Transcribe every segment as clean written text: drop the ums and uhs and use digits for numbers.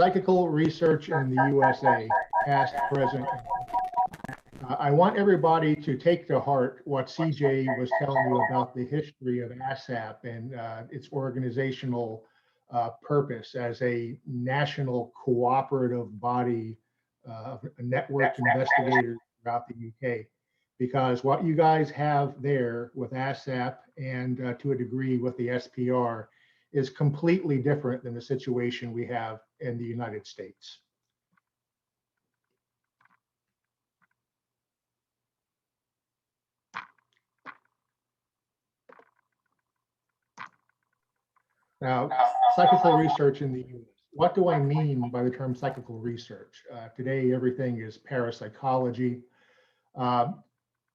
Psychical research in the USA, past, present. I want everybody to take to heart what CJ was telling you about the history of ASSAP and its organizational purpose as a national cooperative body of networked investigators throughout the UK. Because what you guys have there with ASSAP and to a degree with the SPR is completely different than the situation we have in the United States. Now, psychical research in the US. What do I mean by the term psychical research? Today, everything is parapsychology.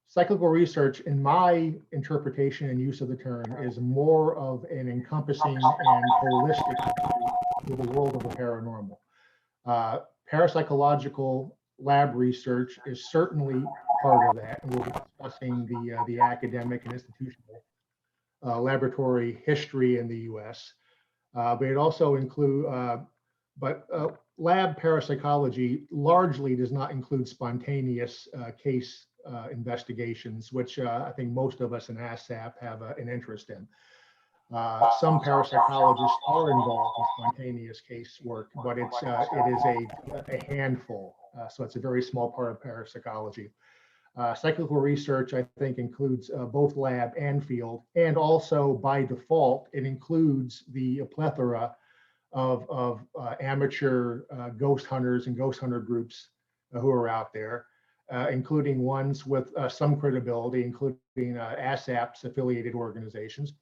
Psychical research, in my interpretation and use of the term, is more of an encompassing and holistic to the world of the paranormal. Parapsychological lab research is certainly part of that, and we'll be discussing the academic and institutional laboratory history in the U.S. But it also includes, lab parapsychology largely does not include spontaneous case investigations, which I think most of us in ASSAP have an interest in. Some parapsychologists are involved in spontaneous case work, but it is a handful. So it's a very small part of parapsychology. Psychical research, I think, includes both lab and field, and also by default, it includes the plethora of amateur ghost hunters and ghost hunter groups who are out there, including ones with some credibility, including ASSAP's affiliated organizations.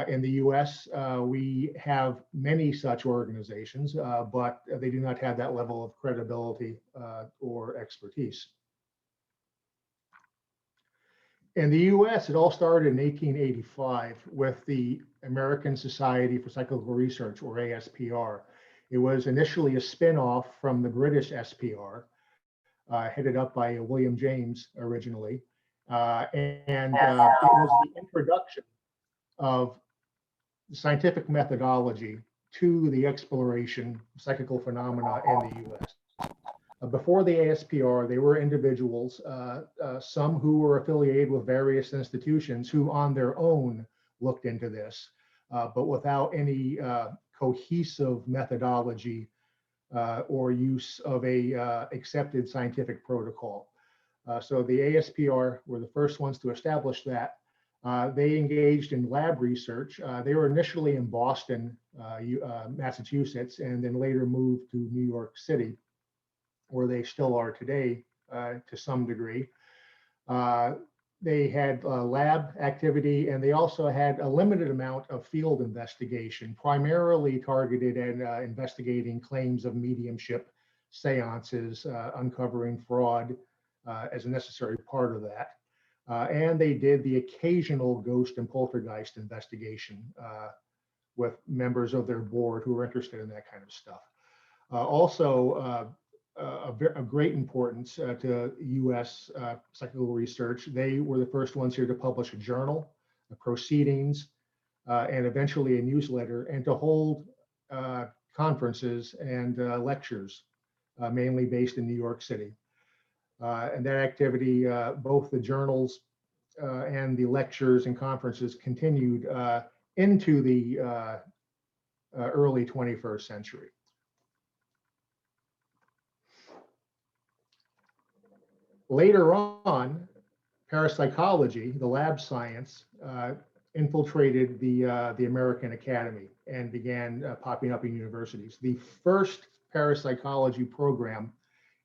In the US, we have many such organizations, but they do not have that level of credibility or expertise. In the US, it all started in 1885 with the American Society for Psychical Research, or ASPR. It was initially a spin-off from the British SPR, headed up by William James originally. It was the introduction of scientific methodology to the exploration of psychical phenomena in the US. Before the ASPR, they were individuals, some who were affiliated with various institutions who on their own looked into this, but without any cohesive methodology or use of a accepted scientific protocol. So the ASPR were the first ones to establish that. They engaged in lab research. They were initially in Boston, Massachusetts, and then later moved to New York City, where they still are today to some degree. They had lab activity, and they also had a limited amount of field investigation, primarily targeted at investigating claims of mediumship, seances, uncovering fraud as a necessary part of that. And they did the occasional ghost and poltergeist investigation with members of their board who were interested in that kind of stuff. Also, of great importance to U.S. psychical research. They were the first ones here to publish a journal, proceedings, and eventually a newsletter, and to hold conferences and lectures, mainly based in New York City. And that activity, both the journals and the lectures and conferences continued into the early 21st century. Later on, parapsychology, the lab science, infiltrated the American Academy and began popping up in universities. The first parapsychology program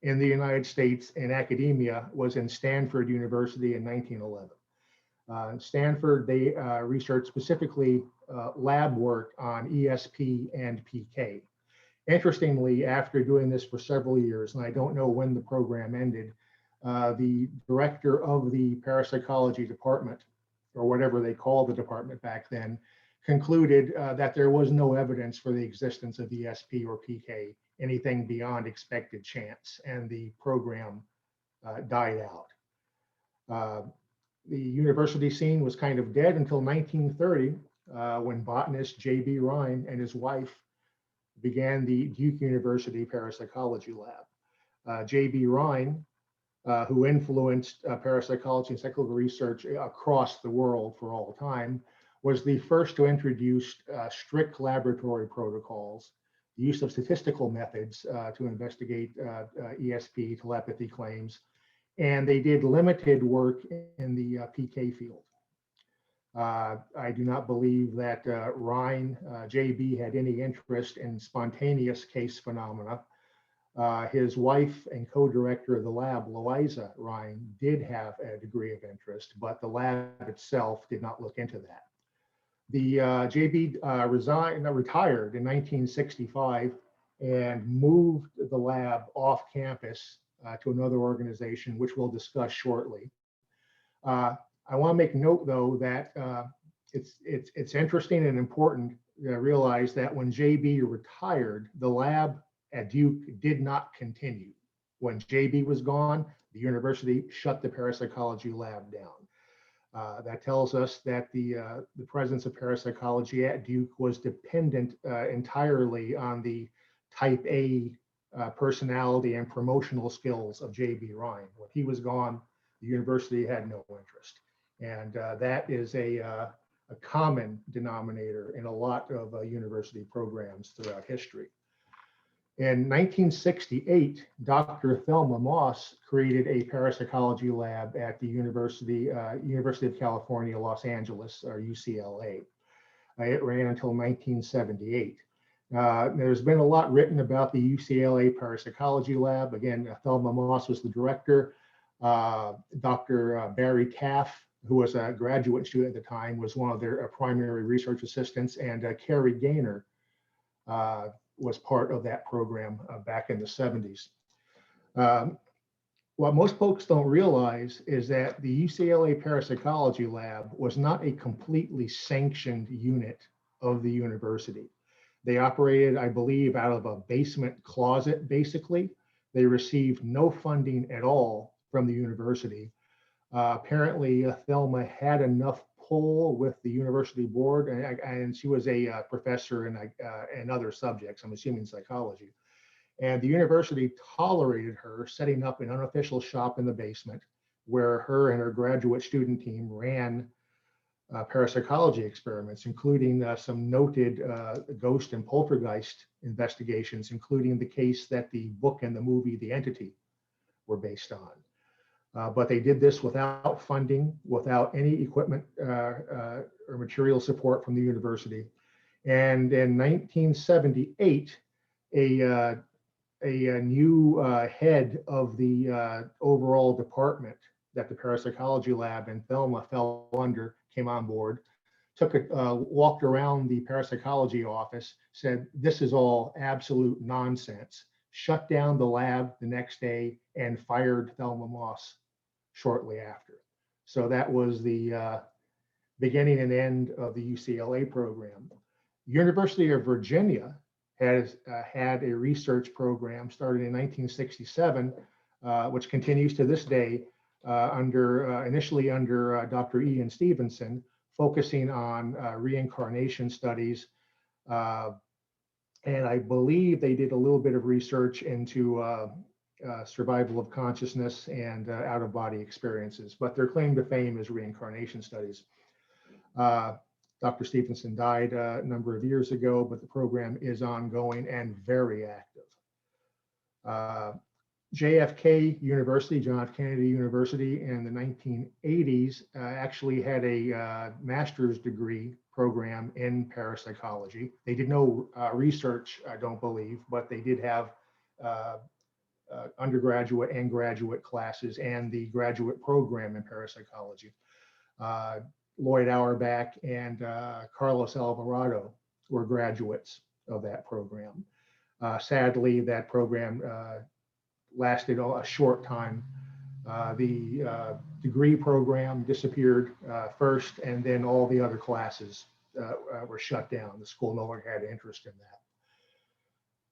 in the United States in academia was in Stanford University in 1911. Stanford, they researched specifically lab work on ESP and PK. Interestingly, after doing this for several years, and I don't know when the program ended, the director of the parapsychology department, or whatever they called the department back then, concluded that there was no evidence for the existence of ESP or PK, anything beyond expected chance, and the program died out. The university scene was kind of dead until 1930, when botanist J.B.Rhine and his wife began the Duke University Parapsychology Lab. J.B.Rhine, who influenced parapsychology and psychical research across the world for all time, was the first to introduce strict laboratory protocols, the use of statistical methods to investigate ESP telepathy claims, and they did limited work in the PK field. I do not believe that Rhine, JB, had any interest in spontaneous case phenomena. His wife and co-director of the lab, Louisa Rhine, did have a degree of interest, but the lab itself did not look into that. The JB retired in 1965 and moved the lab off campus to another organization, which we'll discuss shortly. I want to make note, though, that it's interesting and important to realize that when JB retired, the lab at Duke did not continue. When JB was gone, the university shut the parapsychology lab down. That tells us that the presence of parapsychology at Duke was dependent entirely on the type A personality and promotional skills of J.B.Rhine. When he was gone, the university had no interest. And that is a common denominator in a lot of university programs throughout history. In 1968, Dr. Thelma Moss created a parapsychology lab at the University of California, Los Angeles, or UCLA. It ran until 1978. There's been a lot written about the UCLA Parapsychology Lab. Again, Thelma Moss was the director. Dr. Barry Taff, who was a graduate student at the time, was one of their primary research assistants, and Carrie Gaynor was part of that program back in the 70s. What most folks don't realize is that the UCLA Parapsychology Lab was not a completely sanctioned unit of the university. They operated, I believe, out of a basement closet, basically. They received no funding at all from the university. Apparently, Thelma had enough pull with the university board, and she was a professor in other subjects, I'm assuming psychology. And the university tolerated her setting up an unofficial shop in the basement where her and her graduate student team ran parapsychology experiments, including some noted ghost and poltergeist investigations, including the case that the book and the movie The Entity were based on. But they did this without funding, without any equipment or material support from the university. And in 1978, a new head of the overall department that the parapsychology lab and Thelma fell under came on board, walked around the parapsychology office, said, "This is all absolute nonsense," shut down the lab the next day, and fired Thelma Moss shortly after. So that was the beginning and end of the UCLA program. University of Virginia has had a research program started in 1967, which continues to this day, initially under Dr. Ian Stevenson, focusing on reincarnation studies. And I believe they did a little bit of research into survival of consciousness and out-of-body experiences, but their claim to fame is reincarnation studies. Dr. Stevenson died a number of years ago, but the program is ongoing and very active. JFK University, John F. Kennedy University, in the 1980s actually had a master's degree program in parapsychology. They did no research, I don't believe, but they did have undergraduate and graduate classes and the graduate program in parapsychology. Lloyd Auerbach and Carlos Alvarado were graduates of that program. Sadly, that program lasted a short time. The degree program disappeared first, and then all the other classes were shut down. The school no longer had interest in that.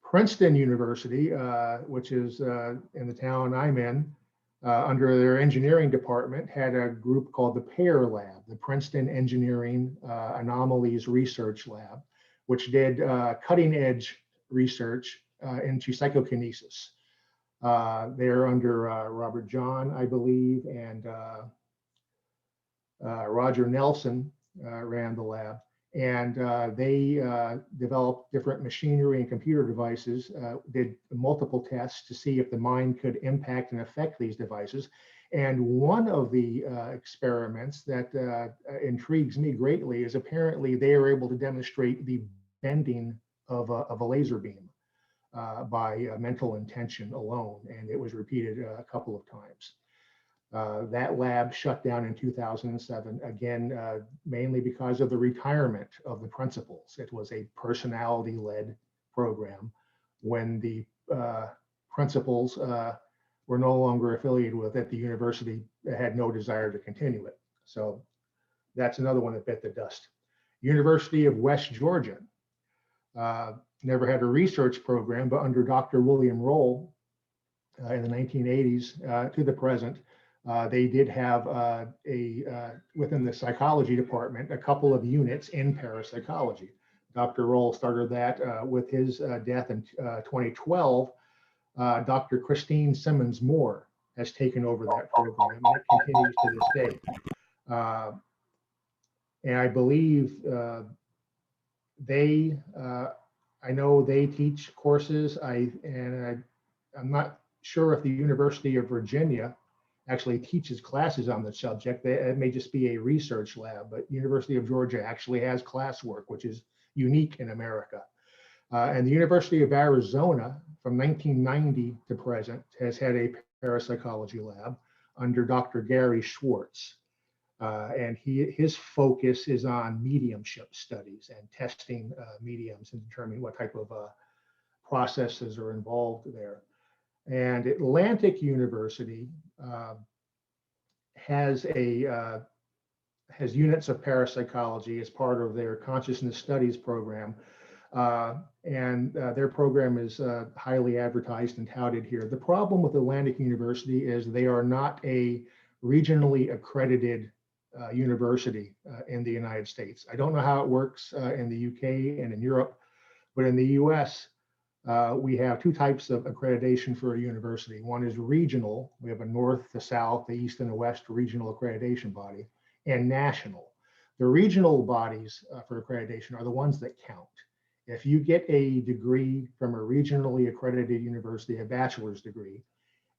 Princeton University, which is in the town I'm in, under their engineering department, had a group called the PAIR Lab, the Princeton Engineering Anomalies Research Lab, which did cutting edge research into psychokinesis. They're under Robert John, I believe, and Roger Nelson ran the lab. And they developed different machinery and computer devices, did multiple tests to see if the mind could impact and affect these devices. And one of the experiments that intrigues me greatly is apparently they are able to demonstrate the bending of a laser beam by mental intention alone. And it was repeated a couple of times. That lab shut down in 2007, again, mainly because of the retirement of the principals. It was a personality-led program. When the principals were no longer affiliated with it, the university had no desire to continue it. So that's another one that bit the dust. University of West Georgia never had a research program, but under Dr. William Roll in the 1980s to the present, they did have within the psychology department, a couple of units in parapsychology. Dr. Roll started that with his death in 2012. Dr. Christine Simmons Moore has taken over that program, and it continues to this day. And I believe I know they teach courses. I'm not sure if the University of Virginia actually teaches classes on the subject. It may just be a research lab, but University of Georgia actually has classwork, which is unique in America. And the University of Arizona from 1990 to present has had a parapsychology lab under Dr. Gary Schwartz. And his focus is on mediumship studies and testing mediums and determining what type of processes are involved there. And Atlantic University has units of parapsychology as part of their consciousness studies program. And their program is highly advertised and touted here. The problem with Atlantic University is they are not a regionally accredited university in the United States. I don't know how it works in the UK and in Europe, but in the US, we have two types of accreditation for a university. One is regional. We have a north, the south, the east, and the west regional accreditation body, and national. The regional bodies for accreditation are the ones that count. If you get a degree from a regionally accredited university, a bachelor's degree,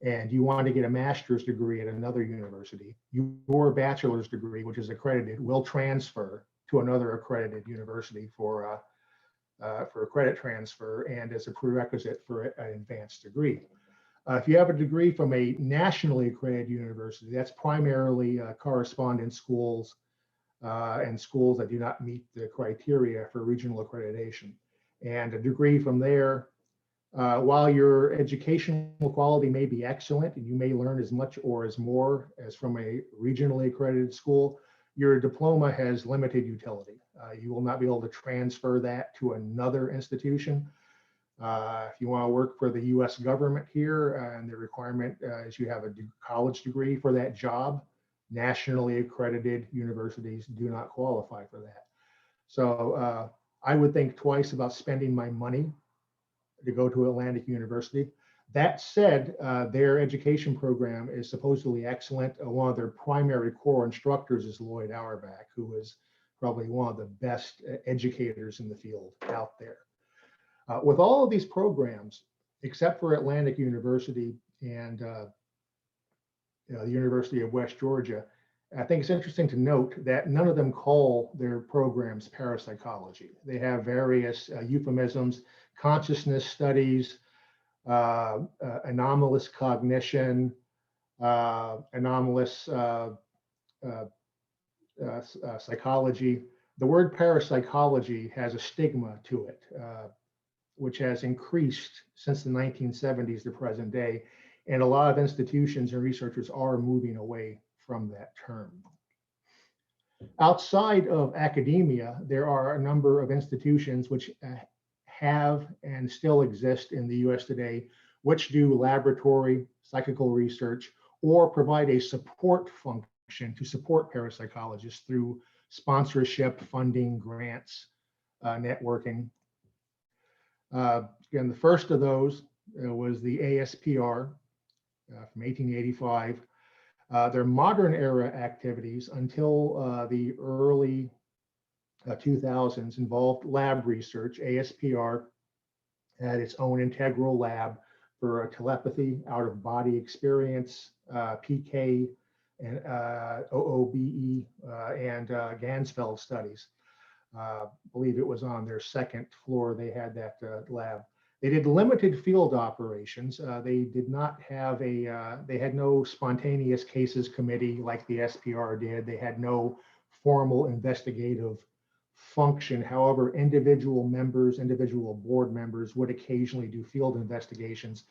and you want to get a master's degree at another university, your bachelor's degree, which is accredited, will transfer to another accredited university for a credit transfer and as a prerequisite for an advanced degree. If you have a degree from a nationally accredited university, that's primarily correspondence schools and schools that do not meet the criteria for regional accreditation. And a degree from there, while your educational quality may be excellent and you may learn as much or as more as from a regionally accredited school, your diploma has limited utility. You will not be able to transfer that to another institution. If you want to work for the US government here, and the requirement is you have a college degree for that job, nationally accredited universities do not qualify for that. So I would think twice about spending my money to go to Atlantic University. That said, their education program is supposedly excellent. One of their primary core instructors is Lloyd Auerbach, who is probably one of the best educators in the field out there. With all of these programs, except for Atlantic University and the University of West Georgia, I think it's interesting to note that none of them call their programs parapsychology. They have various euphemisms: consciousness studies, anomalous cognition, anomalous psychology. The word parapsychology has a stigma to it, which has increased since the 1970s to present day. And a lot of institutions and researchers are moving away from that term. Outside of academia, there are a number of institutions which have and still exist in the US today, which do laboratory psychical research or provide a support function to support parapsychologists through sponsorship, funding, grants, networking. Again, the first of those was the ASPR from 1885. Their modern era activities until the early 2000s involved lab research. ASPR had its own integral lab for telepathy, out-of-body experience, PK, and OOBE, and Gansfeld studies. I believe it was on their second floor they had that lab. They did limited field operations. They did not have they had no spontaneous cases committee like the SPR did. They had no formal investigative function. However, individual members, individual board members would occasionally do field investigations.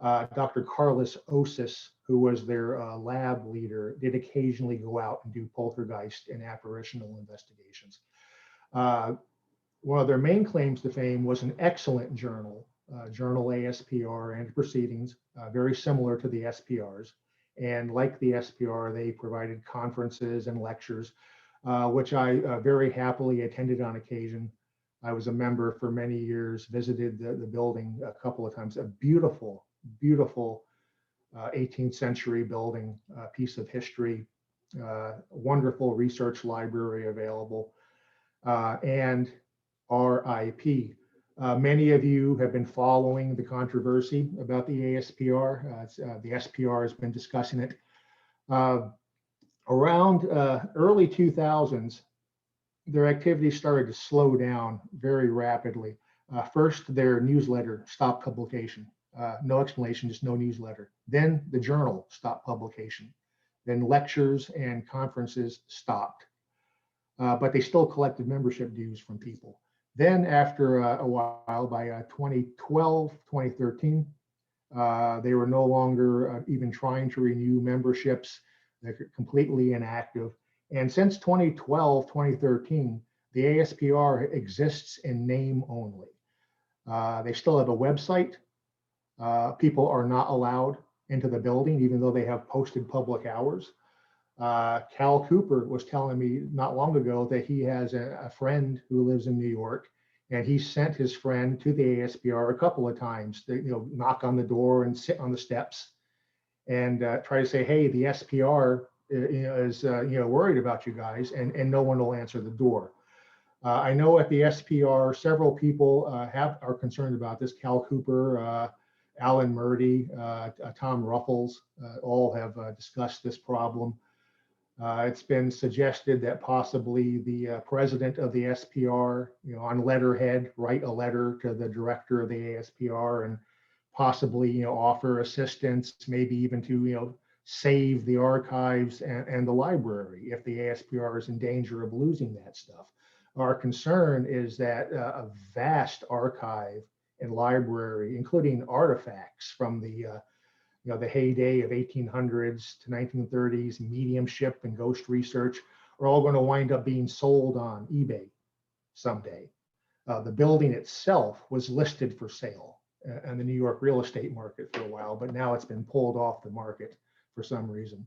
Dr. Carlos Osis, who was their lab leader, did occasionally go out and do poltergeist and apparitional investigations. One of their main claims to fame was an excellent journal, Journal ASPR and Proceedings, very similar to the SPRs. And like the SPR, they provided conferences and lectures, which I very happily attended on occasion. I was a member for many years, visited the building a couple of times. A beautiful, beautiful 18th century building, piece of history, wonderful research library available, and RIP. Many of you have been following the controversy about the ASPR. The SPR has been discussing it. Around early 2000s, their activities started to slow down very rapidly. First, their newsletter stopped publication. No explanation, just no newsletter. Then the journal stopped publication. Then lectures and conferences stopped. But they still collected membership dues from people. Then after a while, by 2012, 2013, they were no longer even trying to renew memberships. They're completely inactive. And since 2012, 2013, the ASPR exists in name only. They still have a website. People are not allowed into the building, even though they have posted public hours. Cal Cooper was telling me not long ago that he has a friend who lives in New York, and he sent his friend to the ASPR a couple of times to knock on the door and sit on the steps and try to say, hey, the SPR is worried about you guys, and no one will answer the door. I know at the SPR, several people are concerned about this. Cal Cooper, Alan Murdy, Tom Ruffles, all have discussed this problem. It's been suggested that possibly the president of the SPR, on letterhead, write a letter to the director of the ASPR and possibly, offer assistance, maybe even to, save the archives and the library if the ASPR is in danger of losing that stuff. Our concern is that a vast archive and library, including artifacts from the heyday of 1800s to 1930s, mediumship and ghost research, are all going to wind up being sold on eBay someday. The building itself was listed for sale in the New York real estate market for a while, but now it's been pulled off the market for some reason.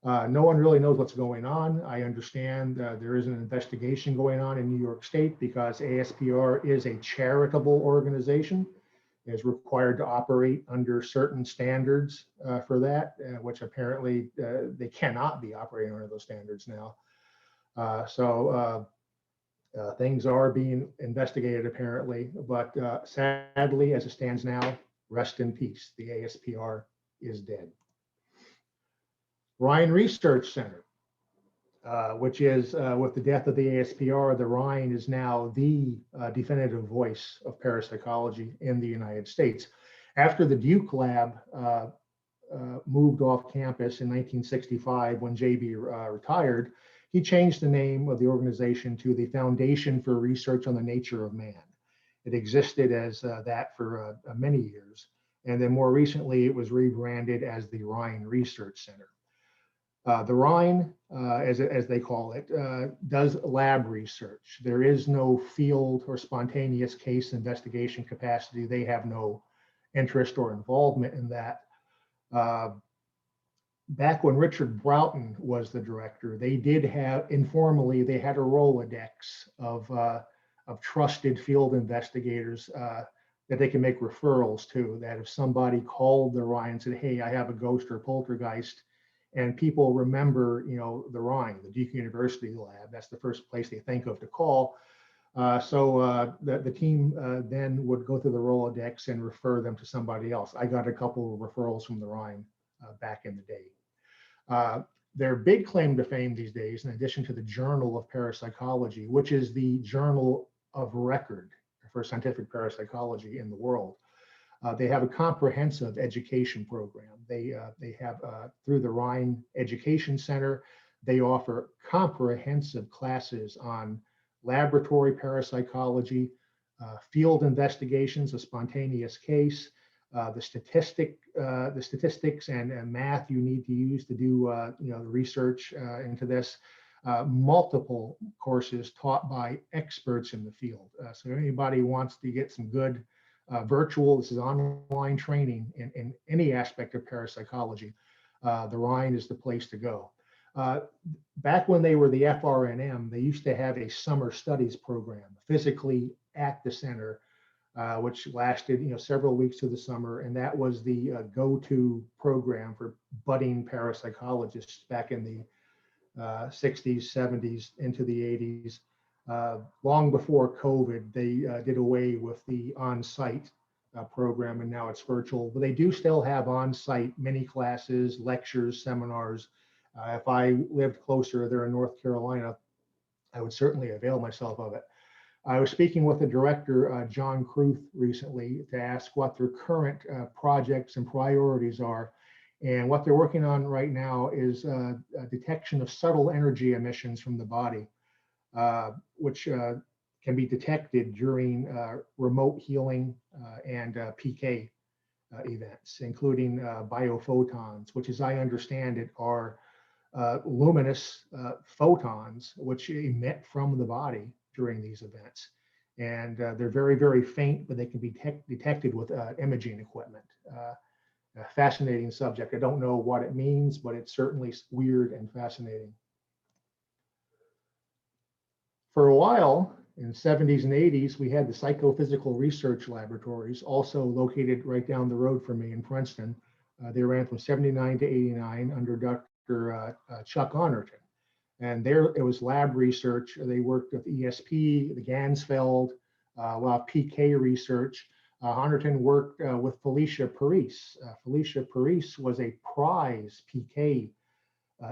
No one really knows what's going on. I understand there is an investigation going on in New York State because ASPR is a charitable organization. Is required to operate under certain standards for that, which apparently they cannot be operating under those standards now. Things are being investigated apparently, but sadly, as it stands now, rest in peace. The ASPR is dead. Rhine Research Center, which is with the death of the ASPR, the Rhine is now the definitive voice of parapsychology in the United States. After the Duke Lab moved off campus in 1965 when J.B. retired, he changed the name of the organization to the Foundation for Research on the Nature of Man. It existed as that for many years. And then more recently, it was rebranded as the Rhine Research Center. The Rhine, as they call it, does lab research. There is no field or spontaneous case investigation capacity. They have no interest or involvement in that. Back when Richard Broughton was the director, they did have, informally, they had a Rolodex of trusted field investigators. that they can make referrals to, that if somebody called the Rhine and said, hey, I have a ghost or poltergeist, and people remember, the Rhine, the Duke University lab, that's the first place they think of to call. So the team then would go through the Rolodex and refer them to somebody else. I got a couple of referrals from the Rhine back in the day. Their big claim to fame these days, in addition to the Journal of Parapsychology, which is the journal of record for scientific parapsychology in the world, they have a comprehensive education program. They have, through the Rhine Education Center, they offer comprehensive classes on laboratory parapsychology, field investigations, a spontaneous case, the statistics and math you need to use to do the research into this. Multiple courses taught by experts in the field. So anybody wants to get some good virtual, this is online training in any aspect of parapsychology, the Rhine is the place to go. Back when they were the FRNM, they used to have a summer studies program physically at the center, which lasted several weeks through the summer, and that was the go-to program for budding parapsychologists back in the 60s, 70s, into the 80s. Long before COVID, they did away with the on-site program, and now it's virtual. But they do still have on-site mini classes, lectures, seminars. If I lived closer there in North Carolina, I would certainly avail myself of it. I was speaking with the director, John Kruth, recently to ask what their current projects and priorities are. And what they're working on right now is detection of subtle energy emissions from the body, which can be detected during remote healing and PK events, including biophotons, which, as I understand it, are luminous photons which emit from the body during these events. And they're very, very faint, but they can be detected with imaging equipment. A fascinating subject. I don't know what it means, but it's certainly weird and fascinating. For a while, in the 70s and 80s, we had the Psychophysical Research Laboratories, also located right down the road from me in Princeton. They ran from 79 to 89 under Dr. Chuck Honorton. And there it was lab research. They worked with ESP, the Gansfeld, a lot of PK research. Honorton worked with Felicia Parise. Felicia Parise was a prize PK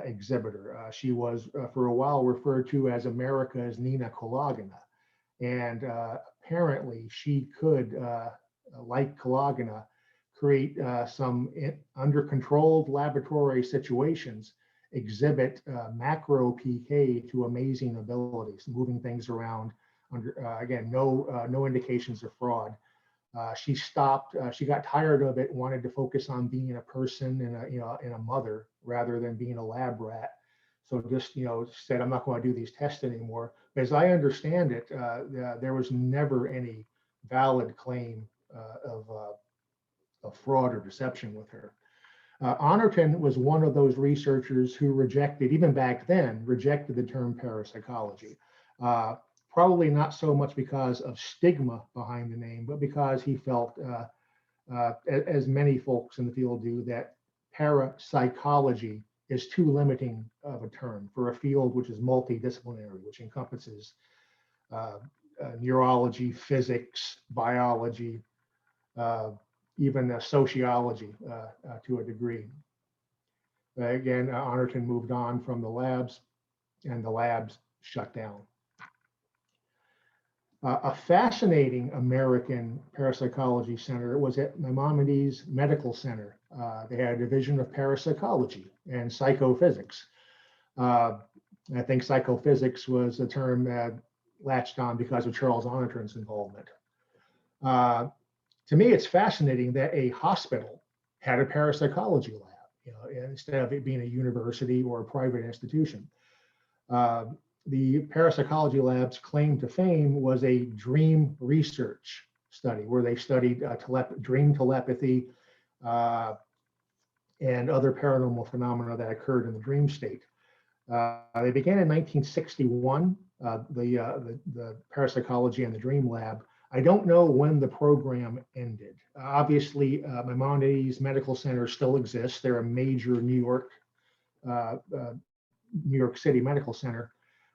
exhibitor. She was, for a while, referred to as America's Nina Kolagina. And apparently she could, like Kolagina, create some under controlled laboratory situations, exhibit macro PK to amazing abilities, moving things around under, again, no indications of fraud. She stopped, she got tired of it, wanted to focus on being a person and a mother rather than being a lab rat. So just, said, I'm not going to do these tests anymore. But as I understand it, there was never any valid claim of fraud or deception with her. Honorton was one of those researchers who rejected, even back then, rejected the term parapsychology. Probably not so much because of stigma behind the name, but because he felt, as many folks in the field do, that parapsychology is too limiting of a term for a field which is multidisciplinary, which encompasses neurology, physics, biology, even sociology to a degree. Again, Honorton moved on from the labs, and the labs shut down. A fascinating American parapsychology center was at Maimonides Medical Center. They had a division of parapsychology and psychophysics. I think psychophysics was a term that latched on because of Charles Honorton's involvement. To me, it's fascinating that a hospital had a parapsychology lab, instead of it being a university or a private institution. The parapsychology lab's claim to fame was a dream research study where they studied dream telepathy and other paranormal phenomena that occurred in the dream state. They began in 1961, the parapsychology and the dream lab. I don't know when the program ended. Obviously, Maimonides Medical Center still exists. They're a major uh, uh, New York City medical center.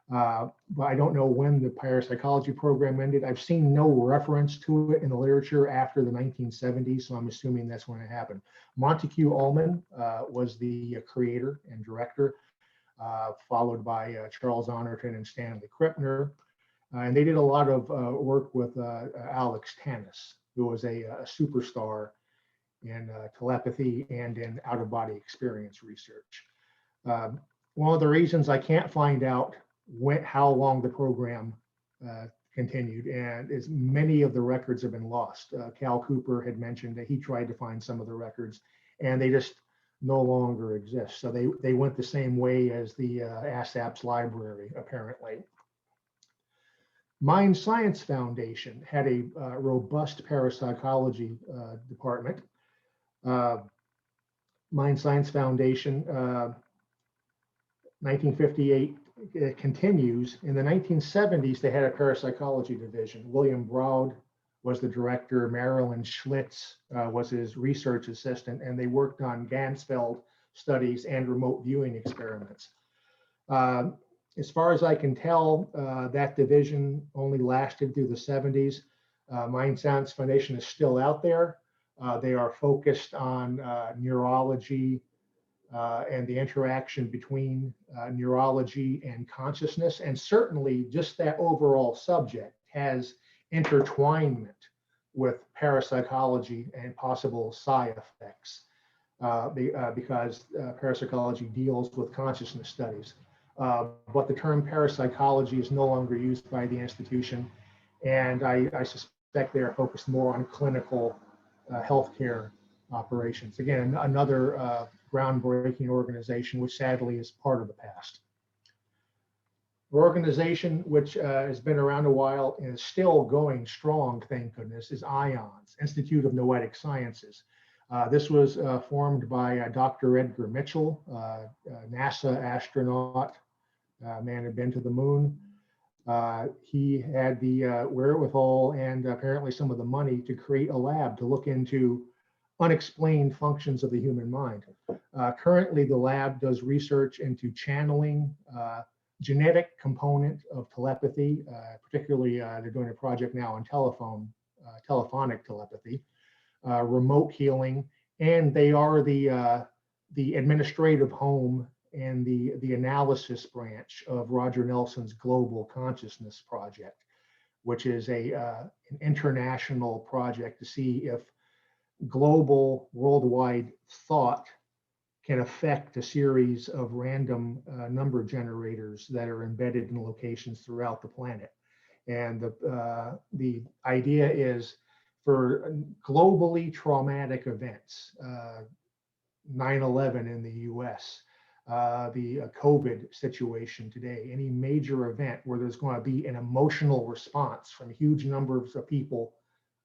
But I don't know when the parapsychology program ended. I've seen no reference to it in the literature after the 1970s, so I'm assuming that's when it happened. Montague Ullman was the creator and director, followed by Charles Honorton and Stanley Krippner. And they did a lot of work with Alex Tannis, who was a superstar in telepathy and in out-of-body experience research. One of the reasons I can't find out how long the program continued, and is many of the records have been lost. Cal Cooper had mentioned that he tried to find some of the records, and they just no longer exist. So they went the same way as the ASSAP's library, apparently. Mind Science Foundation had a robust parapsychology department. Mind Science Foundation, 1958, it continues. In the 1970s, they had a parapsychology division. William Broad was the director. Marilyn Schlitz was his research assistant, and they worked on Ganzfeld studies and remote viewing experiments. As far as I can tell, that division only lasted through the 70s. Mind Science Foundation is still out there. They are focused on neurology, and the interaction between neurology and consciousness. And certainly just that overall subject has intertwinement with parapsychology and possible side effects because parapsychology deals with consciousness studies. But the term parapsychology is no longer used by the institution. And I suspect they are focused more on clinical healthcare operations. Again, another groundbreaking organization, which sadly is part of the past. The organization, which has been around a while and is still going strong, thank goodness, is IONS, Institute of Noetic Sciences. This was formed by Dr. Edgar Mitchell, NASA astronaut, man had been to the moon. He had the wherewithal and apparently some of the money to create a lab to look into unexplained functions of the human mind. Currently, the lab does research into channeling, genetic component of telepathy, particularly they're doing a project now on telephonic telepathy, remote healing, and they are the administrative home and the analysis branch of Roger Nelson's Global Consciousness Project, which is an international project to see if global worldwide thought can affect a series of random number generators that are embedded in locations throughout the planet. And the idea is for globally traumatic events, 9/11 in the US, the COVID situation today, any major event where there's going to be an emotional response from huge numbers of people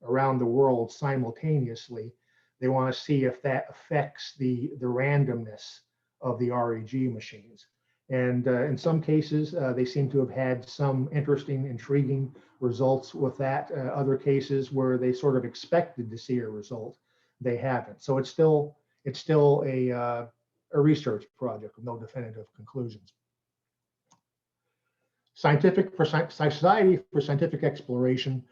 around the world simultaneously, they want to see if that affects the randomness of the REG machines. And in some cases, they seem to have had some interesting, intriguing results with that. Other cases where they sort of expected to see a result, they haven't. So it's still a research project with no definitive conclusions. Society for Scientific Exploration,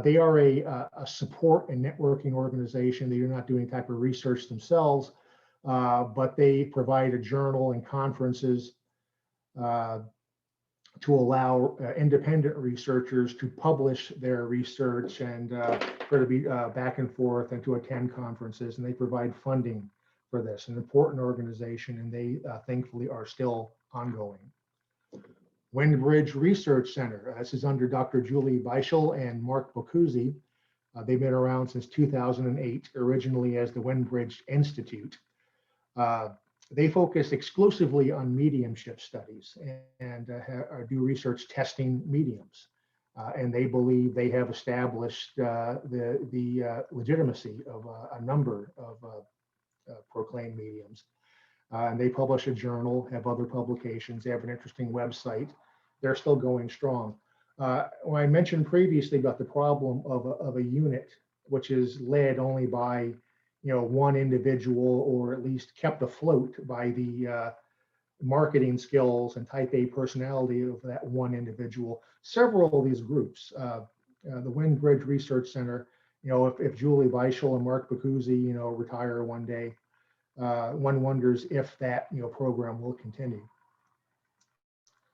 they are a support and networking organization. They do not do any type of research themselves, but they provide a journal and conferences to allow independent researchers to publish their research and for to be back and forth and to attend conferences. And they provide funding for this, an important organization, and they thankfully are still ongoing. WINDBRIDGE Research Center. This is under Dr. Julie Weichel and Mark Boccuzzi. They've been around since 2008, originally as the WINDBRIDGE Institute. They focus exclusively on mediumship studies and do research testing mediums. And they believe they have established the legitimacy of a number of proclaimed mediums. And they publish a journal, have other publications, they have an interesting website. They're still going strong. When I mentioned previously about the problem of a unit, which is led only by one individual, or at least kept afloat by the marketing skills and type A personality of that one individual. Several of these groups, the WINDBRIDGE Research Center, if Julie Weichel and Mark Bacuzzi, retire one day, one wonders if that program will continue.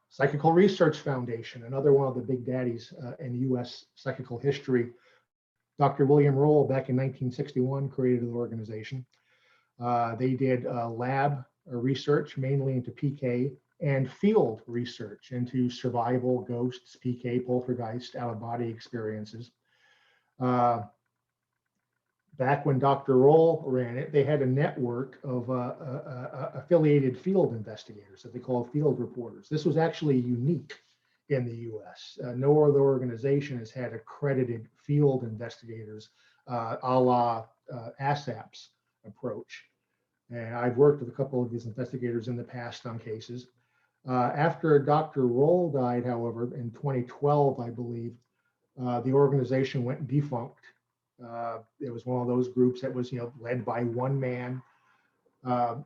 Psychical Research Foundation, another one of the big daddies in U.S. psychical history. Dr. William Roll, back in 1961, created the organization. They did lab research, mainly into PK, and field research into survival, ghosts, PK, poltergeist, out-of-body experiences. Back when Dr. Roll ran it, they had a network of affiliated field investigators that they called field reporters. This was actually unique in the US. No other organization has had accredited field investigators a la ASSAP's approach. And I've worked with a couple of these investigators in the past on cases. After Dr. Roll died, however, in 2012, I believe, the organization went defunct. It was one of those groups that was, led by one man. A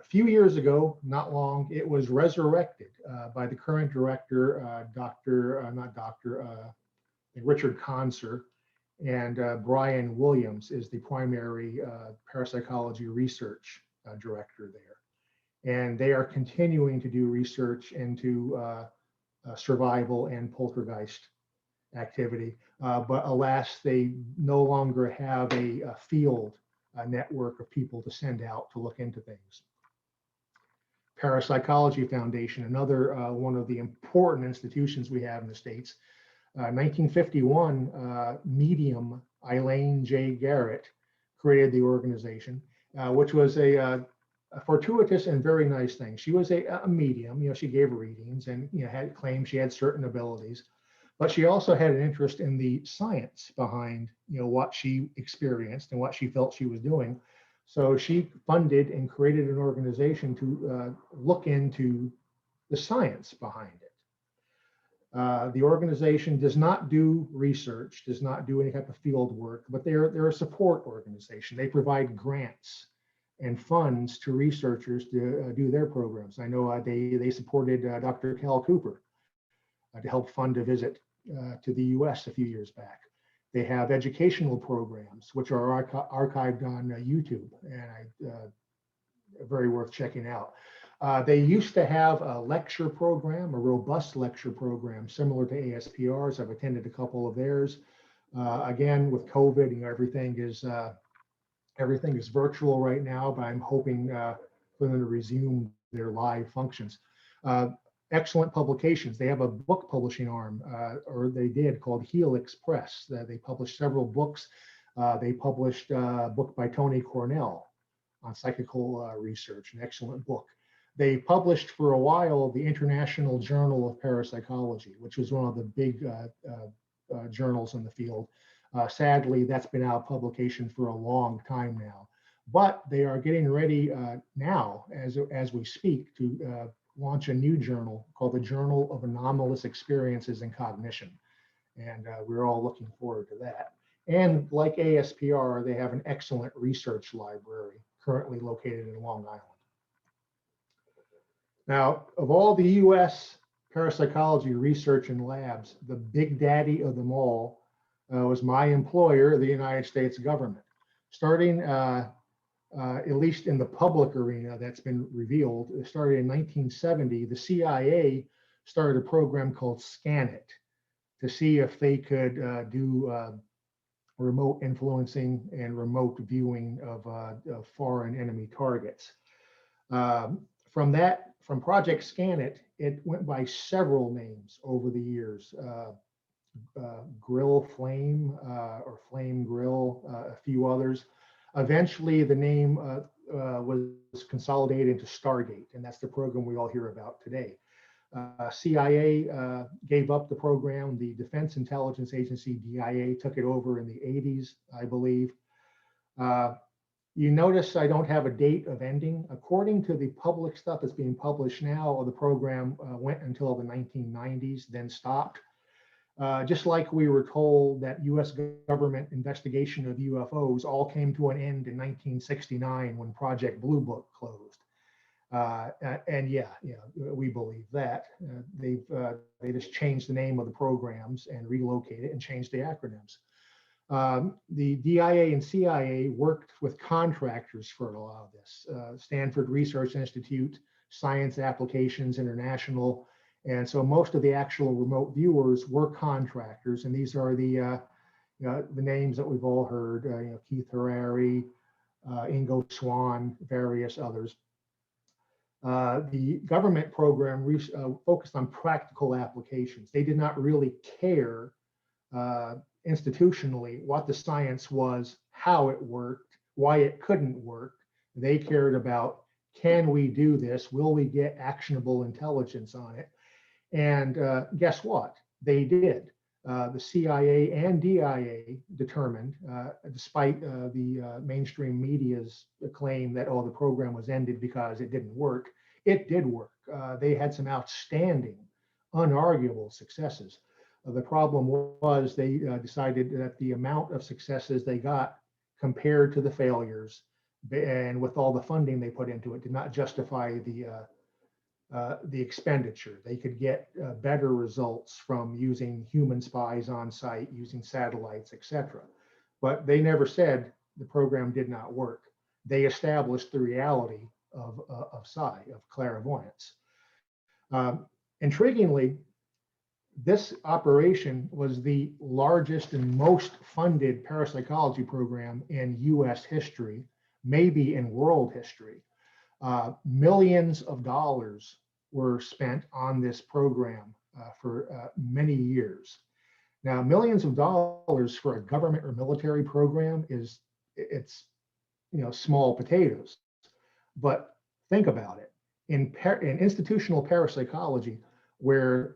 few years ago, not long, it was resurrected by the current director, Richard Conser, and Brian Williams is the primary parapsychology research director there. And they are continuing to do research into survival and poltergeist activity. But alas, they no longer have a field network of people to send out to look into things. Parapsychology Foundation, another one of the important institutions we have in the States. 1951, medium Elaine J. Garrett created the organization, which was a fortuitous and very nice thing. She was a medium, she gave readings and had claimed she had certain abilities. But she also had an interest in the science behind, what she experienced and what she felt she was doing. So she funded and created an organization to look into the science behind it. The organization does not do research, does not do any type of field work, but they're a support organization. They provide grants and funds to researchers to do their programs. I know they supported Dr. Cal Cooper to help fund a visit to the US a few years back. They have educational programs, which are archived on YouTube, and very worth checking out. They used to have a lecture program, a robust lecture program, similar to ASPR's. I've attended a couple of theirs. Again, with COVID, everything is virtual right now, but I'm hoping for them to resume their live functions. Excellent publications. They have a book publishing arm, or they did, called Helix Press. They published several books. They published a book by Tony Cornell on psychical research, an excellent book. They published for a while the International Journal of Parapsychology, which was one of the big journals in the field. Sadly, that's been out of publication for a long time now. But they are getting ready now, as we speak, to launch a new journal called the Journal of Anomalous Experiences and Cognition. And we're all looking forward to that. And like ASPR, they have an excellent research library currently located in Long Island. Now, of all the US parapsychology research and labs, the big daddy of them all was my employer, the United States government. Starting at least in the public arena that's been revealed, it started in 1970, the CIA started a program called SCANIT to see if they could do remote influencing and remote viewing of foreign enemy targets. From Project SCANIT, it went by several names over the years. Grill Flame or Flame Grill, a few others. Eventually, the name was consolidated into Stargate, and that's the program we all hear about today. CIA gave up the program. The Defense Intelligence Agency, DIA, took it over in the 80s, I believe. You notice I don't have a date of ending. According to the public stuff that's being published now, the program went until the 1990s, then stopped. Just like we were told that US government investigation of UFOs all came to an end in 1969 when Project Blue Book closed. And yeah, we believe that. They just changed the name of the programs and relocated it and changed the acronyms. The DIA and CIA worked with contractors for a lot of this. Stanford Research Institute, Science Applications International, and so most of the actual remote viewers were contractors, and these are the names that we've all heard. Keith Harari, Ingo Swann, various others. The government program focused on practical applications. They did not really care institutionally what the science was, how it worked, why it couldn't work. They cared about, can we do this? Will we get actionable intelligence on it? And guess what? They did. The CIA and DIA determined, despite the mainstream media's claim that, oh, the program was ended because it didn't work, it did work. They had some outstanding, unarguable successes. The problem was they decided that the amount of successes they got compared to the failures and with all the funding they put into it did not justify the expenditure. They could get better results from using human spies on site, using satellites, etc. But they never said the program did not work. They established the reality of psi, of clairvoyance. Intriguingly, this operation was the largest and most funded parapsychology program in US history, maybe in world history. Millions of dollars were spent on this program for many years. Now, millions of dollars for a government or military program it's small potatoes. But think about it. In institutional parapsychology, where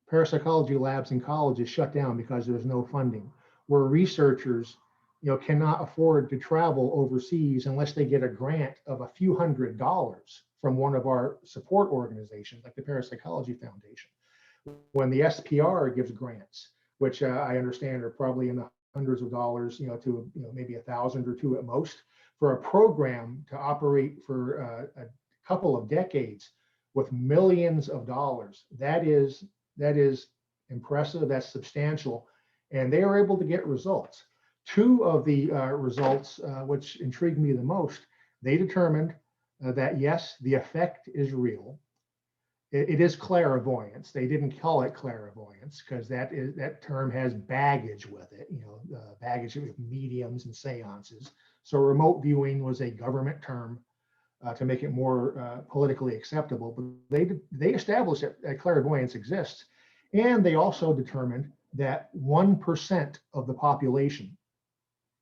parapsychology labs in colleges shut down because there's no funding, where researchers cannot afford to travel overseas unless they get a grant of a few $100s from one of our support organizations, like the Parapsychology Foundation. When the SPR gives grants, which I understand are probably in the hundreds of dollars, to maybe 1,000 or 2 at most, for a program to operate for a couple of decades with millions of dollars, that is impressive. That's substantial, and they are able to get results. 2 of the results, which intrigued me the most, they determined that yes, the effect is real. It is clairvoyance. They didn't call it clairvoyance because that term has baggage with it, baggage with mediums and seances. So remote viewing was a government term to make it more politically acceptable. But they established that clairvoyance exists, and they also determined that 1% of the population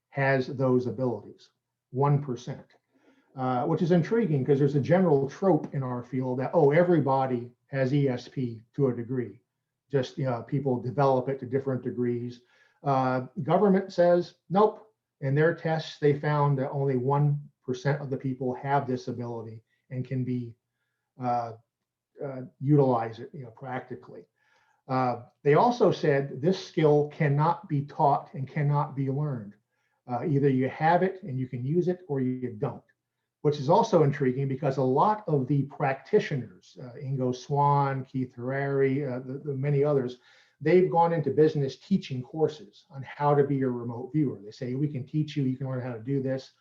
has those abilities. 1%. Which is intriguing because there's a general trope in our field that, oh, everybody has ESP to a degree. Just, people develop it to different degrees. Government says, nope. In their tests, they found that only 1% of the people have this ability and can be utilize it, practically. They also said this skill cannot be taught and cannot be learned. Either you have it and you can use it, or you don't. Which is also intriguing because a lot of the practitioners, Ingo Swann, Keith Harari, the many others, they've gone into business teaching courses on how to be a remote viewer. They say, we can teach you, you can learn how to do this.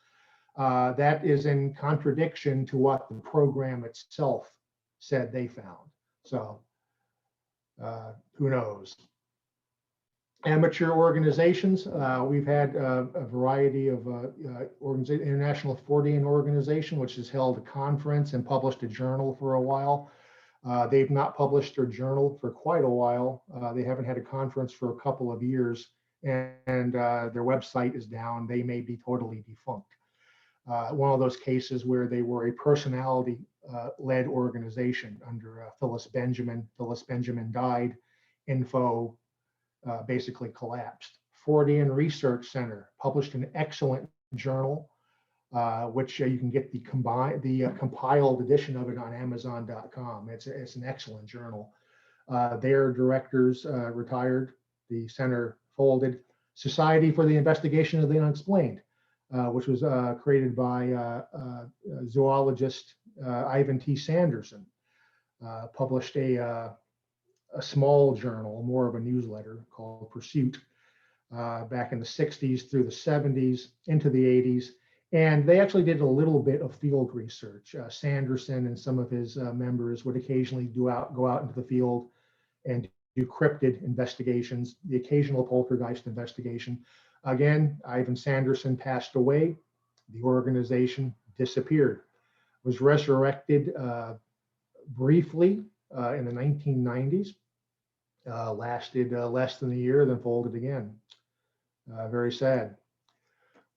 That is in contradiction to what the program itself said they found. So who knows? Amateur organizations, we've had a variety of International Fortean Organization, which has held a conference and published a journal for a while. They've not published their journal for quite a while. They haven't had a conference for a couple of years, and their website is down. They may be totally defunct. One of those cases where they were a personality-led organization under Phyllis Benjamin. Phyllis Benjamin died. Info basically collapsed. Fortean Research Center published an excellent journal, which you can get the compiled edition of it on Amazon.com. It's an excellent journal. Their directors retired. The center folded. Society for the Investigation of the Unexplained, which was created by zoologist Ivan T. Sanderson, published a small journal, more of a newsletter called Pursuit, back in the 60s through the 70s into the 80s. And they actually did a little bit of field research. Sanderson and some of his members would occasionally go out into the field and do cryptid investigations, the occasional poltergeist investigation. Again, Ivan Sanderson passed away. The organization disappeared, was resurrected briefly in the 1990s, lasted less than a year, then folded again. Very sad.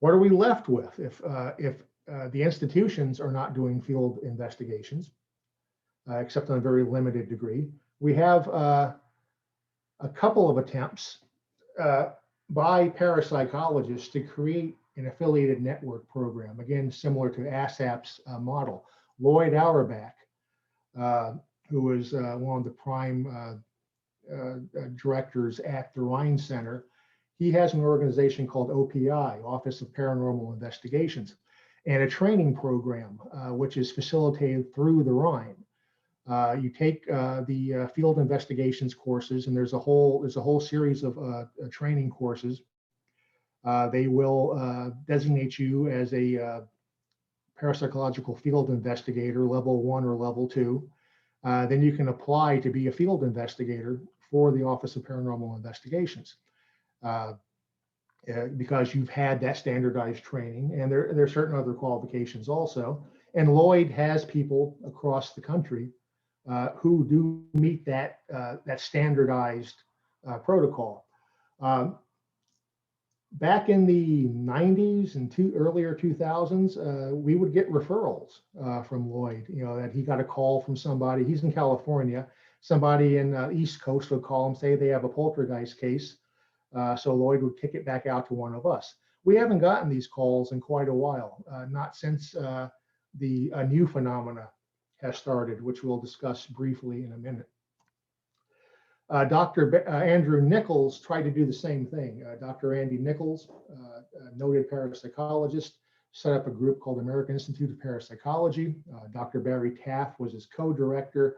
What are we left with if the institutions are not doing field investigations, except on a very limited degree? We have a couple of attempts by parapsychologists to create an affiliated network program, again, similar to ASSAP's model. Lloyd Auerbach, who was one of the prime directors at the Rhine Center, he has an organization called OPI, Office of Paranormal Investigations, and a training program which is facilitated through the Rhine. You take the field investigations courses, and there's a whole series of training courses. They will designate you as a parapsychological field investigator, level 1 or level 2. Then you can apply to be a field investigator for the Office of Paranormal Investigations, because you've had that standardized training, and there are certain other qualifications also. And Lloyd has people across the country who do meet that standardized protocol. Back in the 90s and earlier 2000s, we would get referrals from Lloyd, that he got a call from somebody. He's in California. Somebody in the East Coast would call him, say they have a poltergeist case. So Lloyd would kick it back out to one of us. We haven't gotten these calls in quite a while, not since the new phenomena has started, which we'll discuss briefly in a minute. Dr. Andrew Nichols tried to do the same thing. Dr. Andy Nichols, a noted parapsychologist, set up a group called American Institute of Parapsychology. Dr. Barry Taff was his co-director,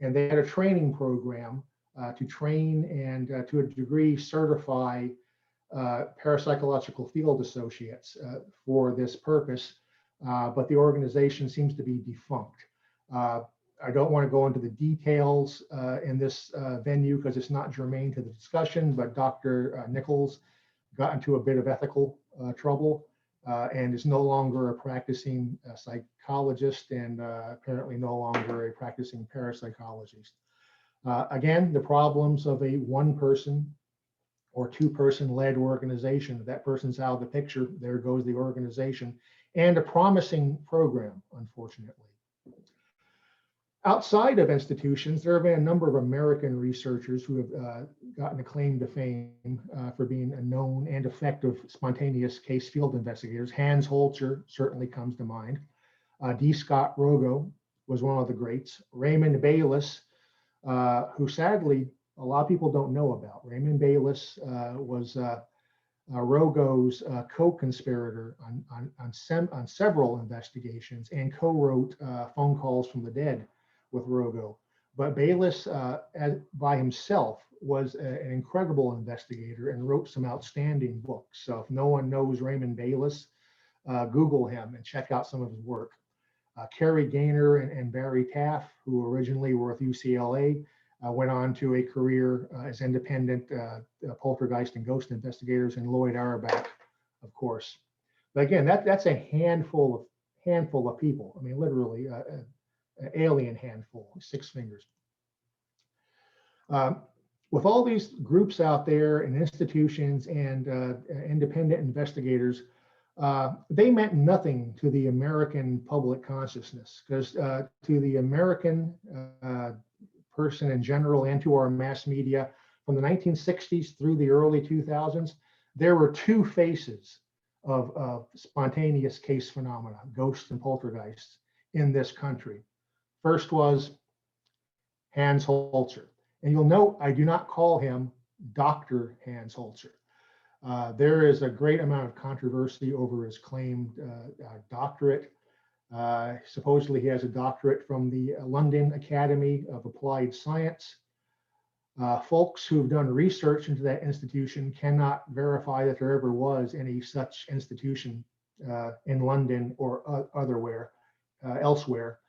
and they had a training program to train and to a degree certify parapsychological field associates for this purpose, but the organization seems to be defunct. I don't want to go into the details in this venue because it's not germane to the discussion, but Dr. Nichols got into a bit of ethical trouble and is no longer a practicing psychologist, and apparently no longer a practicing parapsychologist. Again, the problems of a one-person or two-person led organization. If that person's out of the picture, there goes the organization, and a promising program, unfortunately. Outside of institutions, there have been a number of American researchers who have gotten a claim to fame for being a known and effective spontaneous case field investigators. Hans Holzer certainly comes to mind. D. Scott Rogo was one of the greats. Raymond Bayless, who sadly a lot of people don't know about. Raymond Bayless was Rogo's co-conspirator on several investigations and co-wrote Phone Calls from the Dead with Rogo. But Bayless by himself was an incredible investigator and wrote some outstanding books. So if no one knows Raymond Bayless, Google him and check out some of his work. Kerry Gaynor and Barry Taff, who originally were with UCLA, went on to a career as independent poltergeist and ghost investigators, and Lloyd Auerbach, of course. But again, that's a handful of people. I mean, literally an alien handful, 6 fingers. With all these groups out there and institutions and independent investigators, they meant nothing to the American public consciousness, because to the American person in general and to our mass media from the 1960s through the early 2000s, there were two faces of spontaneous case phenomena, ghosts and poltergeists in this country. First was Hans Holzer. And you'll note I do not call him Dr. Hans Holzer. There is a great amount of controversy over his claimed doctorate. Supposedly he has a doctorate from the London Academy of Applied Science. Folks who've done research into that institution cannot verify that there ever was any such institution in London or elsewhere.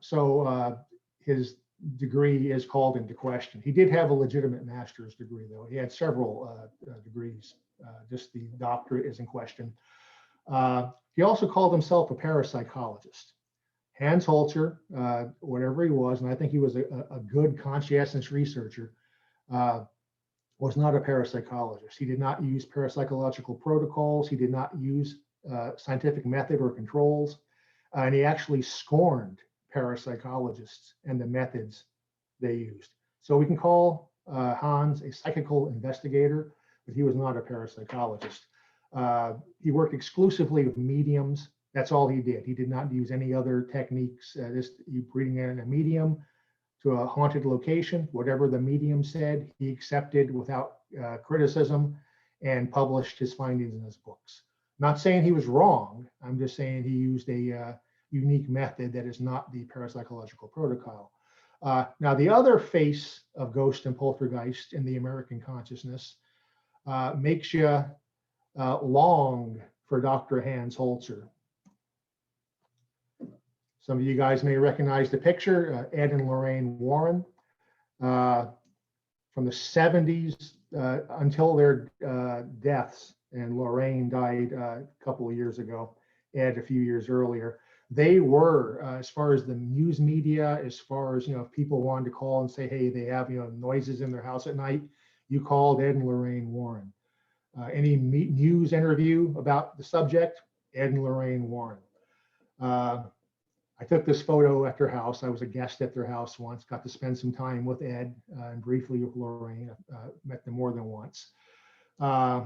So his degree is called into question. He did have a legitimate master's degree, though. He had several degrees. Just the doctorate is in question. He also called himself a parapsychologist. Hans Holzer, whatever he was, and I think he was a good conscientious researcher, was not a parapsychologist. He did not use parapsychological protocols. He did not use scientific method or controls. And he actually scorned parapsychologists and the methods they used. So we can call Hans a psychical investigator, but he was not a parapsychologist. He worked exclusively with mediums. That's all he did. He did not use any other techniques. Just you bring in a medium to a haunted location, whatever the medium said, he accepted without criticism and published his findings in his books. Not saying he was wrong. I'm just saying he used a unique method that is not the parapsychological protocol. Now, the other face of ghost and poltergeist in the American consciousness makes you long for Dr. Hans Holzer. Some of you guys may recognize the picture, Ed and Lorraine Warren. From the 70s until their deaths, and Lorraine died a couple of years ago, Ed a few years earlier. They were, as far as the news media, as far as, if people wanted to call and say, hey, they have, noises in their house at night, you called Ed and Lorraine Warren. Any news interview about the subject, Ed and Lorraine Warren. I took this photo at their house. I was a guest at their house once, got to spend some time with Ed and briefly with Lorraine. Met them more than once. I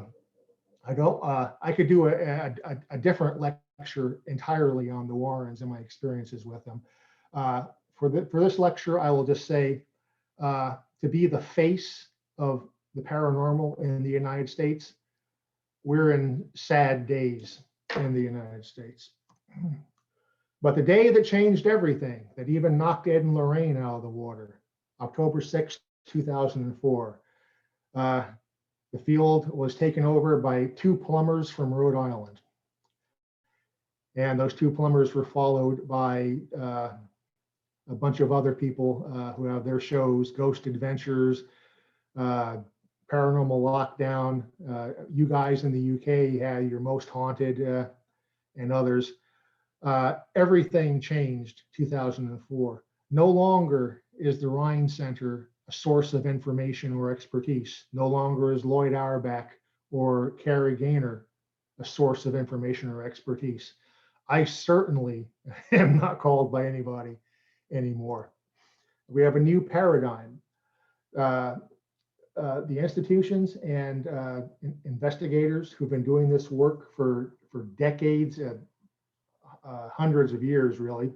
could do a different lecture entirely on the Warrens and my experiences with them. For this lecture, I will just say to be the face of the paranormal in the United States, we're in sad days in the United States. But the day that changed everything, that even knocked Ed and Lorraine out of the water, October 6, 2004, the field was taken over by 2 plumbers from Rhode Island. And those 2 plumbers were followed by a bunch of other people who have their shows, Ghost Adventures, Paranormal Lockdown. You guys in the UK had your Most Haunted and others. Everything changed 2004. No longer is the Rhine Center a source of information or expertise. No longer is Lloyd Auerbach or Carrie Gaynor a source of information or expertise. I certainly am not called by anybody anymore. We have a new paradigm. The institutions and investigators who've been doing this work for decades, hundreds of years really,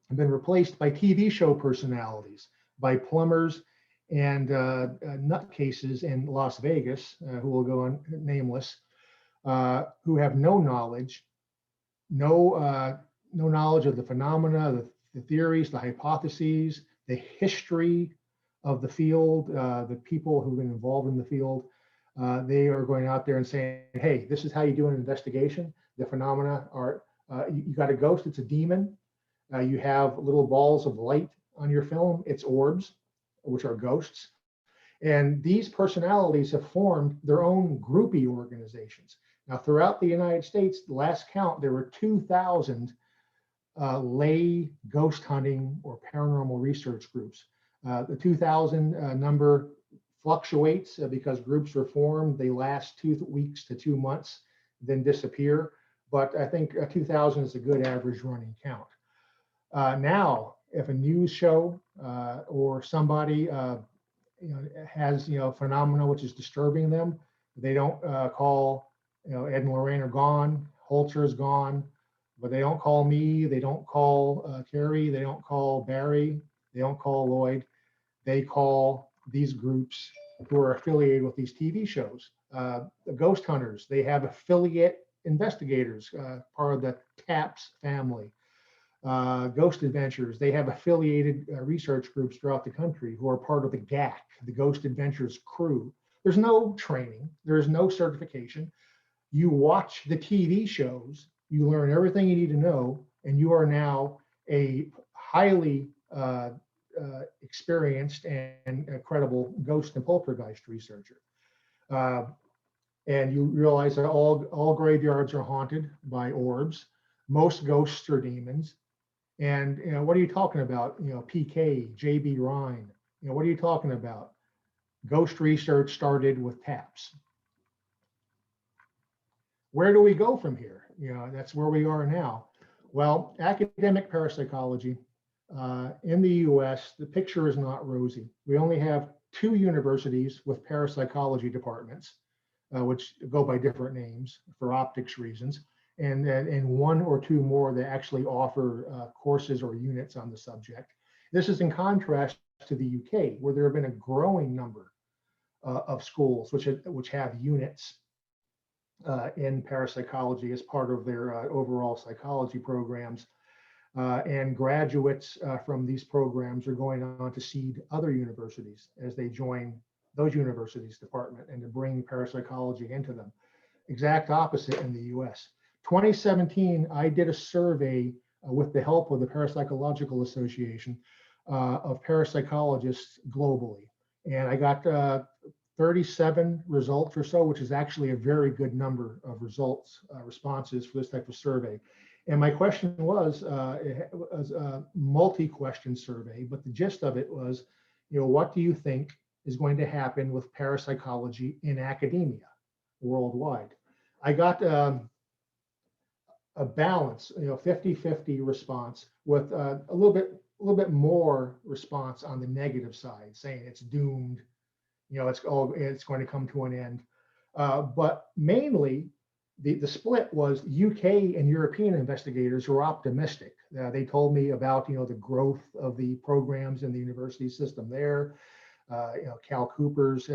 have been replaced by TV show personalities, by plumbers and nutcases in Las Vegas, who will go on nameless, who have no knowledge, no knowledge of the phenomena, the theories, the hypotheses, the history of the field, the people who've been involved in the field. They are going out there and saying, hey, this is how you do an investigation. The phenomena are, you got a ghost, it's a demon. You have little balls of light on your film, it's orbs, which are ghosts. And these personalities have formed their own groupie organizations. Now, throughout the United States, the last count, there were 2,000 lay ghost hunting or paranormal research groups. The 2,000 number fluctuates because groups are formed. They last 2 weeks to 2 months, then disappear. But I think 2,000 is a good average running count. Now, if a news show or somebody has phenomena which is disturbing them, they don't call Ed and Lorraine are gone, Holzer is gone, but they don't call me, they don't call Carrie, they don't call Barry, they don't call Lloyd. they call these groups who are affiliated with these TV shows. The ghost hunters, they have affiliate investigators, part of the TAPS family. Ghost Adventures, they have affiliated research groups throughout the country who are part of the GAC, the Ghost Adventures crew. There's no training, there's no certification. You watch the TV shows, you learn everything you need to know, and you are now a highly experienced and credible ghost and poltergeist researcher. And you realize that all graveyards are haunted by orbs. Most ghosts are demons. And what are you talking about? PK, J.B.Rhine. What are you talking about? Ghost research started with TAPS. Where do we go from here? That's where we are now. Well, academic parapsychology in the US, the picture is not rosy. We only have 2 universities with parapsychology departments, which go by different names for optics reasons, and 1 or 2 more that actually offer courses or units on the subject. This is in contrast to the UK, where there have been a growing number of schools which have units in parapsychology as part of their overall psychology programs. And graduates from these programs are going on to seed other universities as they join those universities' department and to bring parapsychology into them. Exact opposite in the US. 2017, I did a survey with the help of the Parapsychological Association of parapsychologists globally. And I got 37 results or so, which is actually a very good number of results, responses for this type of survey. And my question was, it was a multi-question survey, but the gist of it was, what do you think is going to happen with parapsychology in academia worldwide? I got a balance, 50-50 response with a little bit more response on the negative side, saying it's doomed, it's going to come to an end. But mainly, the split was UK and European investigators who were optimistic. They told me about the growth of the programs in the university system there. Cal Cooper's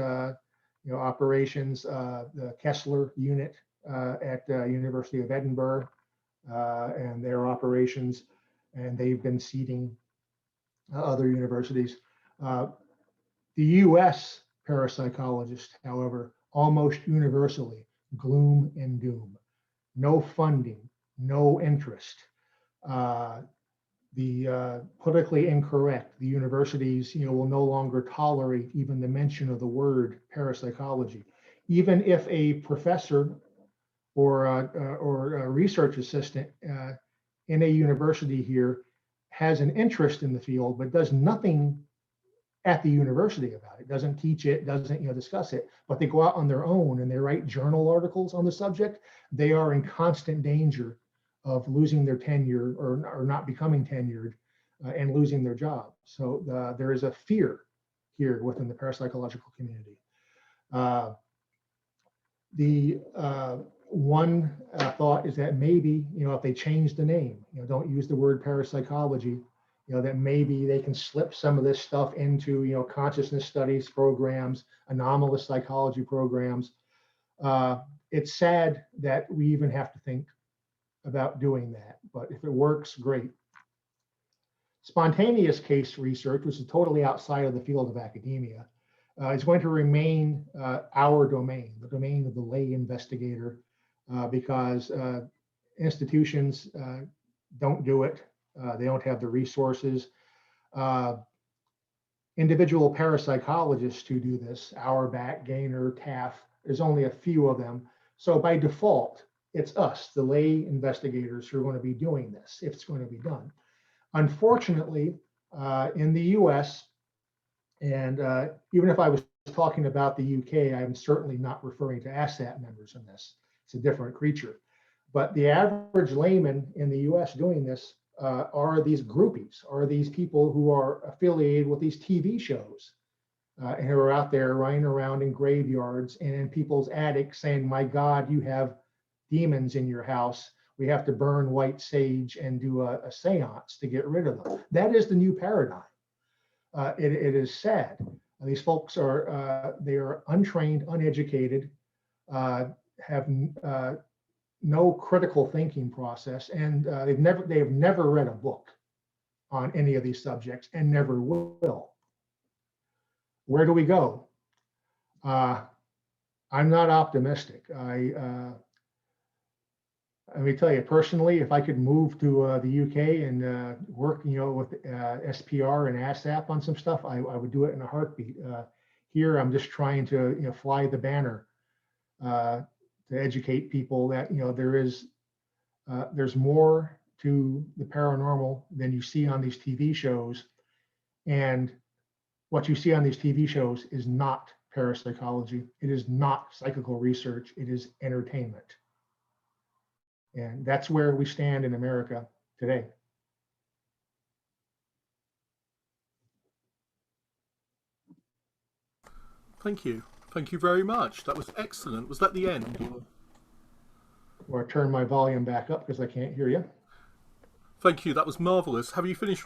operations, the Kessler unit at the University of Edinburgh and their operations, and they've been seeding other universities. The US parapsychologists, however, almost universally, gloom and doom, no funding, no interest. The politically incorrect, the universities, will no longer tolerate even the mention of the word parapsychology. Even if a professor or a research assistant in a university here has an interest in the field, but does nothing at the university about it, doesn't teach it, doesn't discuss it, but they go out on their own and they write journal articles on the subject, they are in constant danger of losing their tenure or not becoming tenured and losing their job. So there is a fear here within the parapsychological community. One thought is that maybe, if they change the name, don't use the word parapsychology, that maybe they can slip some of this stuff into, consciousness studies programs, anomalous psychology programs. It's sad that we even have to think about doing that, but if it works, great. Spontaneous case research, which is totally outside of the field of academia, is going to remain our domain, the domain of the lay investigator, because institutions don't do it. They don't have the resources. Individual parapsychologists who do this, Auerbach, Gaynor, Taft, there's only a few of them. So by default, it's us, the lay investigators, who are going to be doing this, if it's going to be done. Unfortunately, in the US, and even if I was talking about the UK, I'm certainly not referring to ASSAP members in this. It's a different creature. But the average layman in the US doing this are these groupies, are these people who are affiliated with these TV shows and who are out there running around in graveyards and in people's attics saying, my God, you have demons in your house. We have to burn white sage and do a seance to get rid of them. That is the new paradigm. it is sad. These folks are they are untrained, uneducated, have no critical thinking process, and they have never read a book on any of these subjects and never will. Where do we go? I'm not optimistic. Let me tell you personally, if I could move to the UK and work, with SPR and ASSAP on some stuff, I would do it in a heartbeat. Here, I'm just trying to, fly the banner to educate people that there's more to the paranormal than you see on these TV shows, and what you see on these TV shows is not parapsychology. It is not psychical research. It is entertainment. And that's where we stand in America today. Thank you. Thank you very much. That was excellent. Was that the end? Or turn my volume back up because I can't hear you. Thank you. That was marvelous. Have you finished,